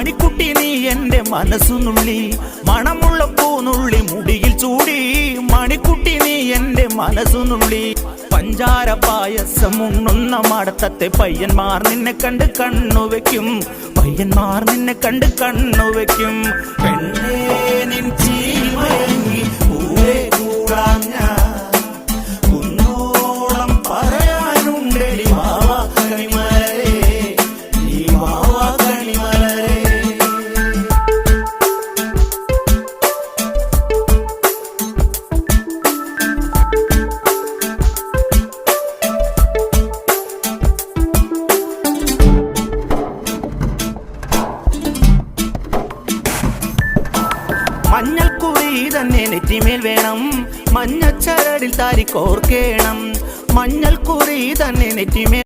മണിക്കുട്ടി നീ എൻ്റെ മനസ്സുനുള്ളി, മണമുള്ള പൂനുള്ളി മുടിയിൽ ചൂടി. മണിക്കുട്ടി നീ എൻ്റെ മനസ്സുനുള്ളി, പഞ്ചാര പായസം ഉണ്ണുന്ന മടത്തത്തെ പയ്യന്മാർ നിന്നെ കണ്ട് കണ്ണുവെക്കും, പയ്യന്മാർ നിന്നെ കണ്ട് കണ്ണുവെക്കും. പെണ്ണേ നിൻ ചീമയങ്ങി പൂവേ കൂടാൻ ഞാൻ, കുന്നോളം പറയാനുണ്ടെടി വാവാ കണിമലരേ, നീ വാവാ കണിമലരേ. മഞ്ഞൾക്കുറി തന്നെ നെറ്റിമേൽ വേണം, മഞ്ഞച്ചരടിൽ താരി കോർക്കേണം. മഞ്ഞൾക്കുറി തന്നെ നെറ്റിമേൽ